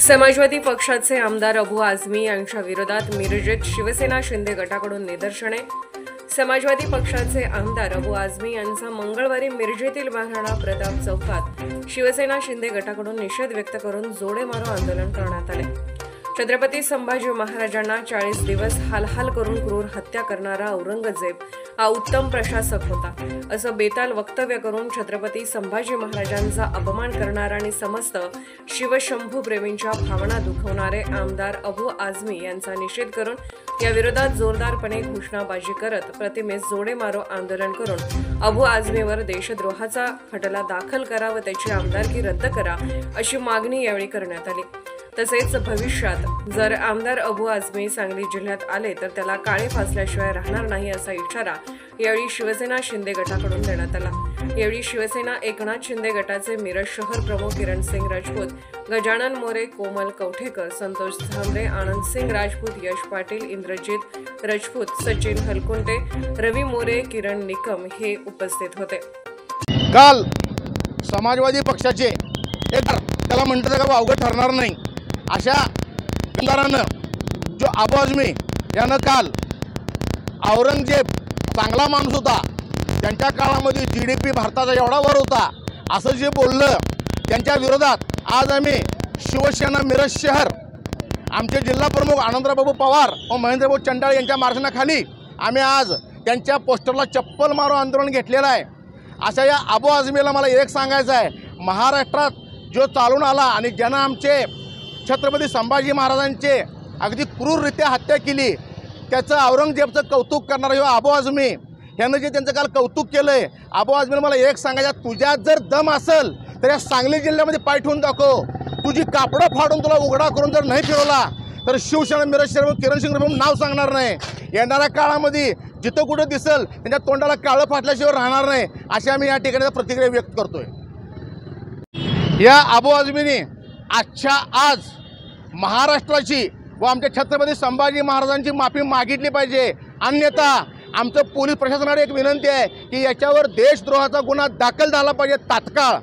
समाजवादी पक्षाचे आमदार अबू आझमी यांच्या विरोधात मिरजेत शिवसेना शिंदे गटाकडून निदर्शने। समाजवादी पक्षाचे आमदार अबू आझमी यांचा मंगळवारी मिरजेतील महाराणा प्रताप चौकात शिवसेना शिंदे गटाकडून निषेध व्यक्त करून जोडे मारो आंदोलन करण्यात आले। छत्रपती संभाजी महाराजांना 40 दिवस हालहाल करून क्रूर हत्या करणारा औरंगजेब हा उत्तम प्रशासक होता असं बेताल वक्तव्य करून छत्रपती संभाजी महाराजांचा अपमान करणारा आणि समस्त शिवशंभू प्रेमींच्या भावना दुखवणारे आमदार अबू आझमी यांचा निषेध करून या विरोधात जोरदारपणे घोषणाबाजी करत प्रतिमेस जोडे मारो आंदोलन करून अबू आझमीवर देशद्रोहाचा खटला दाखल करा व त्याची आमदारकी रद्द करा अशी मागणी यावेळी करण्यात आली। तसेच भविष्यात जर आमदार अबू आझमी सांगली जिल्ह्यात आले तर त्याला काळे फासल्याशिवाय राहणार नाही असा इशारा यावेळी शिवसेना शिंदे गटाकडून देण्यात आला। यावेळी शिवसेना एकनाथ शिंदे गटाचे मिरज शहर प्रमुख किरणसिंग राजपूत, गजानन मोरे, कोमल कवठेकर, संतोष झांबरे, आनंदसिंग राजपूत, यश पाटील, इंद्रजित राजपूत, सचिन हलकुंटे, रवी मोरे, किरण निकम हे उपस्थित होते। काल समाजवादी पक्षाचे त्याला म्हणतात का अवघड ठरणार नाही अशा आमदारानं जो अबू आझमी यानं काल औरंगजेब चांगला माणूस होता, त्यांच्या काळामध्ये GDP भारताचा एवढा वर होता असं जे बोललं त्यांच्या विरोधात आज आम्ही शिवसेना मिरज शहर आमचे जिल्हा प्रमुख आनंदराव पवार व महेंद्रभाऊ चंडाळ यांच्या मार्गदर्शनाखाली आम्ही आज त्यांच्या पोस्टरला चप्पल मारो आंदोलन घेतलेलं आहे। अशा या अबू आझमीला मला एक सांगायचं आहे, महाराष्ट्रात जो चालून आला आणि ज्यानं आमचे छत्रपती संभाजी महाराजांचे अगदी क्रूररित्या हत्या केली त्याचं औरंगजेबचं कौतुक करणारा ह्यो अबू आझमी ह्यानं जे त्यांचं काल कौतुक केलंय, अबू आझमीला मला एक सांगायचं, तुझ्यात जर दम असेल तर या सांगली जिल्ह्यामध्ये पाय ठेवून दाखव, तुझी कापडं फाडून तुला उघडा करून जर नाही फिरवला तर शिवसेना मिरज शहर किरणसिंग राजपूत नाव सांगणार नाही। येणाऱ्या काळामध्ये जिथं कुठं दिसेल त्यांच्या तोंडाला काळं फाटल्याशिवाय राहणार नाही अशी आम्ही या ठिकाणी प्रतिक्रिया व्यक्त करतोय। या अबू आझमीने आजच्या आज महाराष्ट्राची व आमच्या छत्रपती संभाजी महाराजांची माफी मागितली पाहिजे, अन्यथा आमचं पोलीस प्रशासनाला एक विनंती आहे की याच्यावर देशद्रोहाचा गुन्हा दाखल झाला पाहिजे तात्काळ।